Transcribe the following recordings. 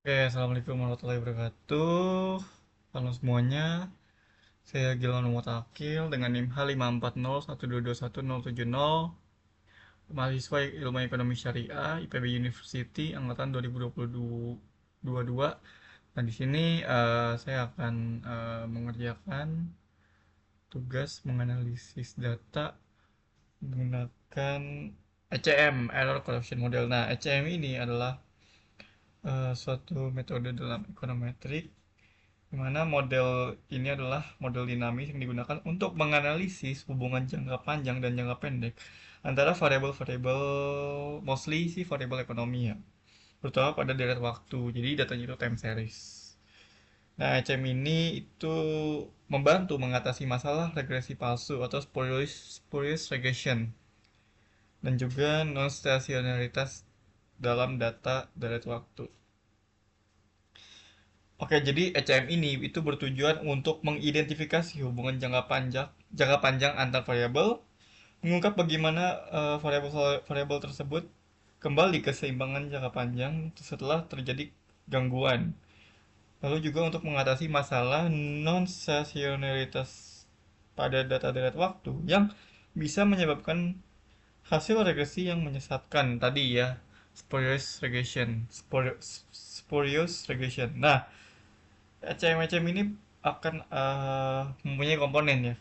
Oke, assalamualaikum warahmatullahi wabarakatuh. Halo semuanya, saya Gilman Muhammad Akil dengan NIM H540122170, mahasiswa Ilmu Ekonomi Syariah IPB University angkatan 2022. Nah, di sini saya akan mengerjakan tugas menganalisis data menggunakan ECM, Error Correction Model. Nah, ECM ini adalah suatu metode dalam ekonometrik di mana model ini adalah model dinamis yang digunakan untuk menganalisis hubungan jangka panjang dan jangka pendek antara variabel-variabel, mostly sih variabel ekonomi ya, terutama pada deret waktu. Jadi datanya itu time series. Nah, ECM ini itu membantu mengatasi masalah regresi palsu atau spurious regression dan juga non-stasionaritas dalam data deret waktu. Oke, jadi ECM ini itu bertujuan untuk mengidentifikasi hubungan jangka panjang antar variabel, mengungkap bagaimana variabel tersebut kembali ke keseimbangan jangka panjang setelah terjadi gangguan. Lalu juga untuk mengatasi masalah non-stasionaritas pada data deret waktu yang bisa menyebabkan hasil regresi yang menyesatkan tadi ya, spurious regression. Nah, ECM ini akan mempunyai komponen ya.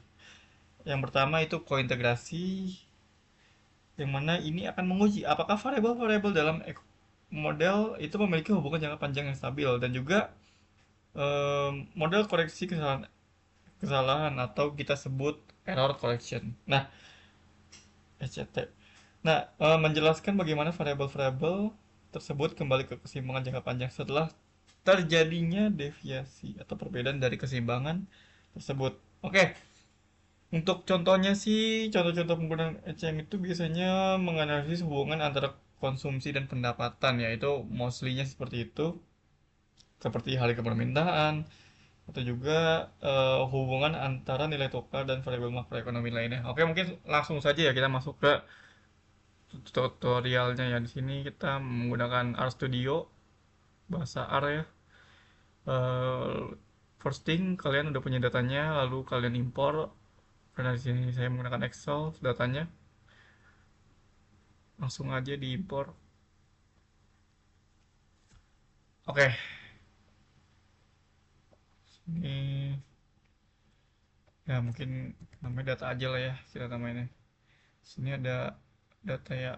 Yang pertama itu kointegrasi, yang mana ini akan menguji apakah variabel-variabel dalam model itu memiliki hubungan jangka panjang yang stabil, dan juga model koreksi kesalahan atau kita sebut error correction. Nah, ECT. Nah, menjelaskan bagaimana variabel-variabel tersebut kembali ke keseimbangan jangka panjang setelah terjadinya deviasi atau perbedaan dari keseimbangan tersebut. Oke, untuk contohnya sih, contoh-contoh penggunaan ECM itu biasanya menganalisis hubungan antara konsumsi dan pendapatan, yaitu mostly-nya seperti itu, seperti harga permintaan, atau juga hubungan antara nilai tukar dan variabel makroekonomi lainnya. Oke, mungkin langsung saja ya kita masuk ke tutorialnya ya. Di sini kita menggunakan RStudio, bahasa R ya. Eh, First thing, kalian udah punya datanya, lalu kalian impor. Karena di sini saya menggunakan Excel datanya, langsung aja diimpor. Oke, ini ya mungkin namanya data aja lah ya, kita namanya. Sini ada data ya,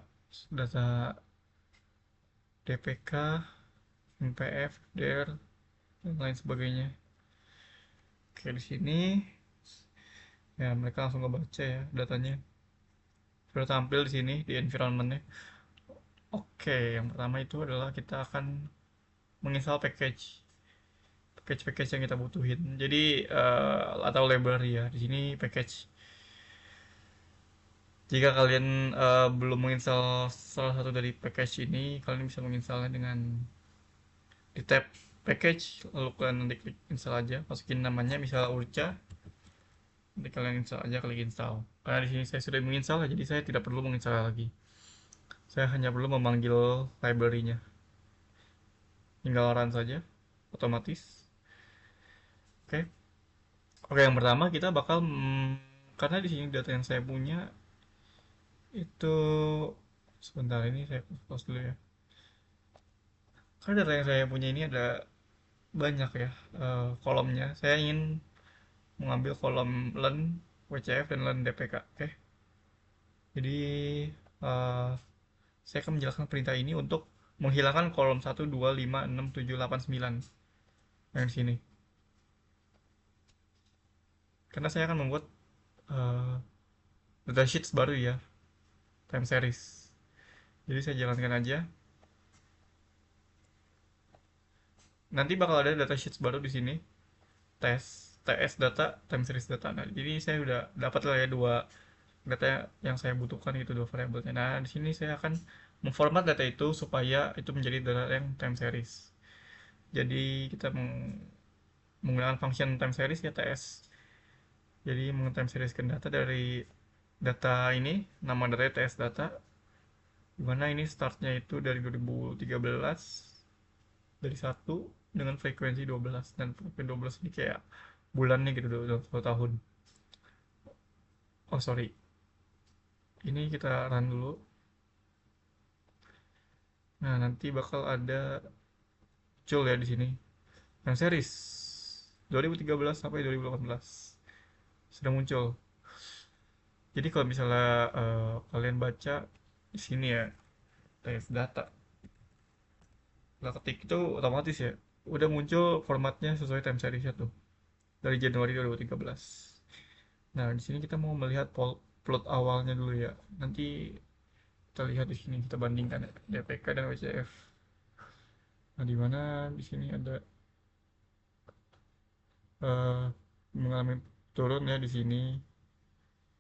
data DPK, NPF, DER, dan lain sebagainya. Oke, di sini ya mereka langsung ngebaca ya datanya. Sudah tampil di sini di environmentnya. Oke, yang pertama itu adalah kita akan menginstal package yang kita butuhin. Jadi atau library ya. Di sini package. Jika kalian belum menginstal salah satu dari package ini, kalian bisa menginstalnya dengan di tab package, lalu kalian nanti klik install aja, masukin namanya misal Urca, nanti kalian install aja, klik install. Karena di sini saya sudah menginstal, jadi saya tidak perlu menginstal lagi. Saya hanya perlu memanggil library-nya. Tinggal run saja, otomatis. Oke. Oke, yang pertama kita bakal karena di sini data yang saya punya itu, sebentar ini saya close dulu ya. Karena data yang saya punya ini ada banyak ya kolomnya. Saya ingin mengambil kolom len WCF dan len DPK. Oke. Jadi eh, saya akan menjelaskan perintah ini untuk menghilangkan kolom 1, 2, 5, 6, 7, 8, 9 yang di sini. Karena saya akan membuat eh, data sheets baru ya, time series. Jadi saya jalankan aja. Nanti bakal ada data sheets baru di sini. TS data, time series data. Nah, jadi saya udah dapat lah ya dua data yang saya butuhkan, itu dua variabelnya. Nah, di sini saya akan memformat data itu supaya itu menjadi data yang time series. Jadi kita menggunakan function time series ya, TS. Jadi time serieskan data dari data ini, nama datanya TS data, dimana ini startnya itu dari 2013, dari satu dengan frekuensi 12, dan frekuensi 12 ini kayak bulannya gitu dalam 1 tahun. Oh sorry, ini kita run dulu. Nah, nanti bakal ada muncul ya di sini yang series 2013 sampai 2018 sudah muncul. Jadi kalau misalnya kalian baca di sini ya, TF data, lah ketik itu otomatis ya udah muncul formatnya sesuai time series tuh dari Januari 2013. Nah, di sini kita mau melihat plot awalnya dulu ya. Nanti kita lihat di sini, kita bandingkan ya, DPK dan WCF. Nah, di mana di sini ada eh, mengalami turun ya di sini,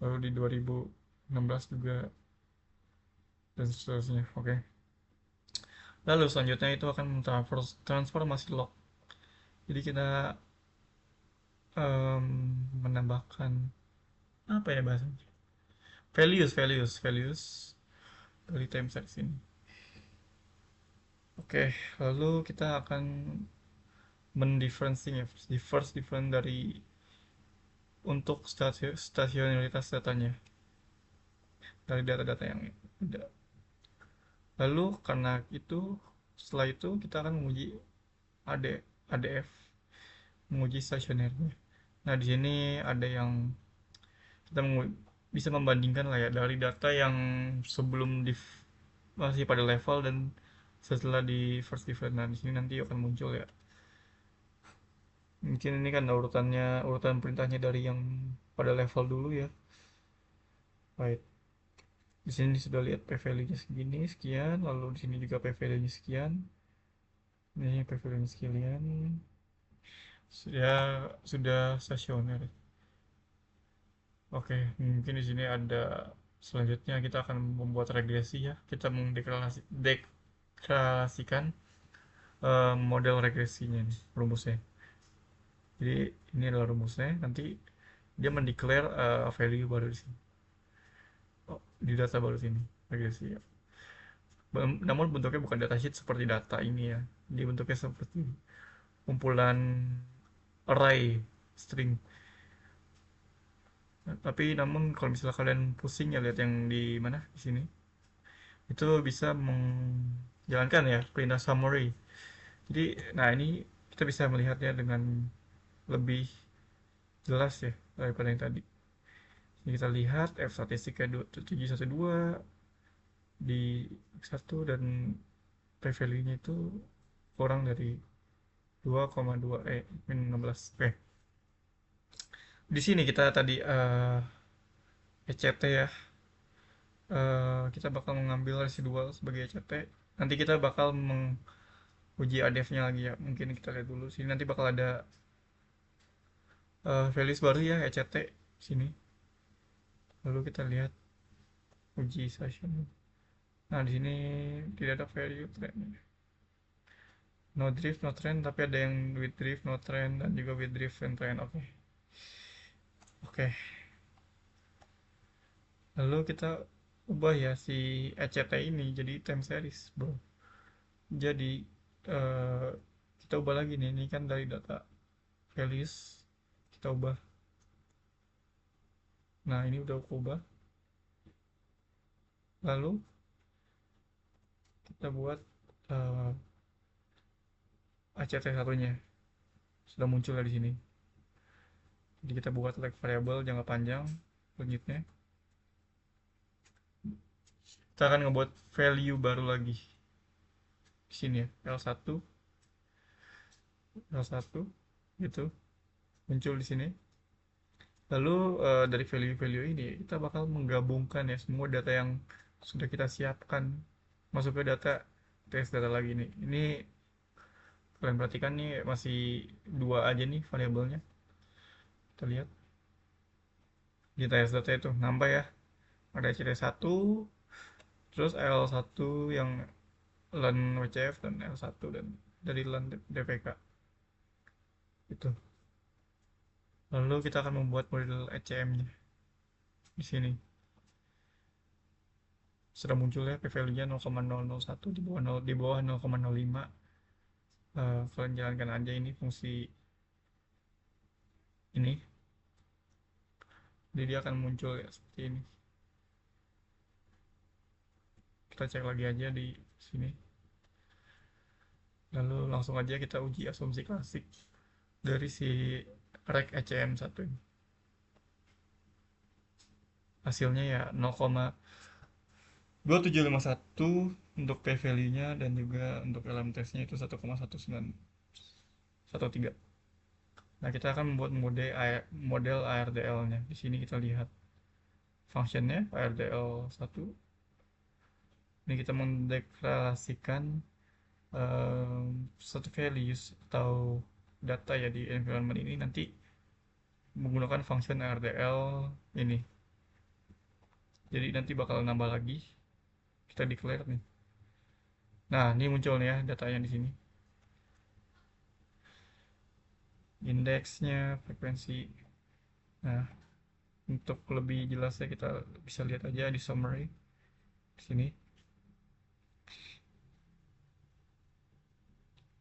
lalu di 2016 juga, dan seterusnya. Oke. Lalu selanjutnya itu akan transformasi log. Jadi kita em, menambahkan apa ya bahasanya? Values dari time series ini. Oke, lalu kita akan mendifferencing ya, different dari untuk stasionaritas datanya dari data-data yang ada. Lalu karena itu, setelah itu kita akan menguji AD, ADF, menguji stasionernya. Nah, di sini ada yang kita bisa membandingkan lah ya dari data yang sebelum masih pada level dan setelah di first different. Nah, di sini nanti akan muncul ya. Mungkin ini kan urutan perintahnya dari yang pada level dulu ya. Right. Di sini sudah lihat p value-nya segini sekian, lalu di sini juga p value-nya sekian. Ini p value-nya sekian. Sudah stasioner. Oke, mungkin di sini ada selanjutnya kita akan membuat regresi ya. Kita mendeklarasikan model regresinya nih, rumusnya. Jadi ini adalah rumusnya. Nanti dia mendeklar value baru di sini. Oh, di data baru sini regresi ya. Namun bentuknya bukan datasheet seperti data ini ya. Dia bentuknya seperti kumpulan array string. Nah, tapi namun kalau misalnya kalian pusing ya lihat yang di mana di sini, itu bisa menjalankan ya perintah summary. Jadi, nah ini kita bisa melihatnya dengan lebih jelas ya daripada yang tadi. Jadi kita lihat f statistiknya 712 di X1, dan p value-nya itu kurang dari 2,2 min 16. Oke. Di sini kita tadi ECT ya. Kita bakal mengambil residual sebagai ECT. Nanti kita bakal menguji ADF-nya lagi ya. Mungkin kita lihat dulu. Sini nanti bakal ada values baru ya ECT sini. Lalu kita lihat uji session. Nah, di sini tidak ada value trend. No drift, no trend, tapi ada yang with drift, no trend, dan juga with drift and trend. Oke. Oke. Lalu kita ubah ya si ECT ini jadi time series, bro. Jadi eh, kita ubah lagi nih. Ini kan dari data values, kita ubah. Nah, ini udah aku ubah. Lalu kita buat ACT satunya. Sudah muncul di sini. Jadi kita buat like variable jangka panjang selanjutnya. Kita akan ngebuat value baru lagi di sini ya, L1 gitu muncul di sini. Lalu dari value-value ini kita bakal menggabungkan ya semua data yang sudah kita siapkan masuk ke data tes data lagi nih. Ini kalian perhatikan nih masih dua aja nih variabelnya. Kita lihat di tes data itu nambah ya. Ada CT1, terus L1 yang LAN WCF, dan L1 dan dari LAN DPK itu. Lalu kita akan membuat model ECM-nya di sini. Sudah muncul ya p value-nya 0,001 di bawah 0, di bawah 0,05. Kalian jalankan aja ini fungsi ini, jadi dia akan muncul ya seperti ini. Kita cek lagi aja di sini, lalu langsung aja kita uji asumsi klasik dari si rek ECM1 ini. Hasilnya ya 0,2751 untuk p value nya, dan juga untuk elemen testnya itu 1,1913. Nah, kita akan membuat model ARDL nya. Di sini kita lihat functionnya ARDL1. Ini kita mendeklarasikan satu values atau data ya di environment ini nanti menggunakan function ARDL ini. Jadi nanti bakal nambah lagi, kita declare nih. Nah, ini muncul nih ya datanya di sini. Indeksnya, frekuensi. Nah, untuk lebih jelasnya kita bisa lihat aja di summary di sini.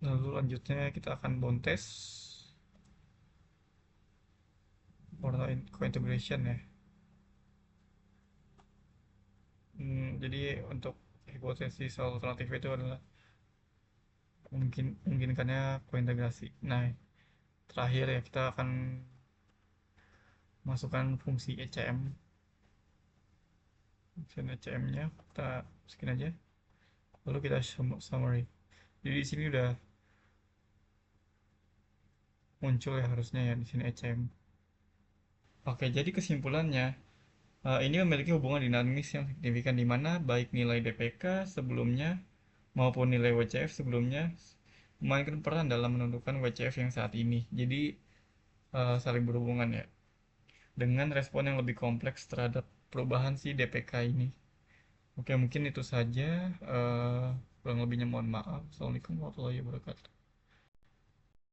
Lalu lanjutnya kita akan bound test warna co-integration ya. Jadi untuk hipotesis alternatif itu adalah memungkinkannya kointegrasi. Nah, terakhir ya kita akan masukkan fungsi ECM. Fungsi ECM-nya kita masukin aja. Lalu kita summary. Jadi di sini udah muncul ya harusnya ya di sini ECM. Oke, jadi kesimpulannya ini memiliki hubungan dinamis yang signifikan di mana baik nilai DPK sebelumnya maupun nilai WCF sebelumnya memainkan peran dalam menentukan WCF yang saat ini. Jadi saling berhubungan ya. Dengan respon yang lebih kompleks terhadap perubahan si DPK ini. Oke, mungkin itu saja. Kurang lebihnya mohon maaf. Assalamualaikum warahmatullahi wabarakatuh.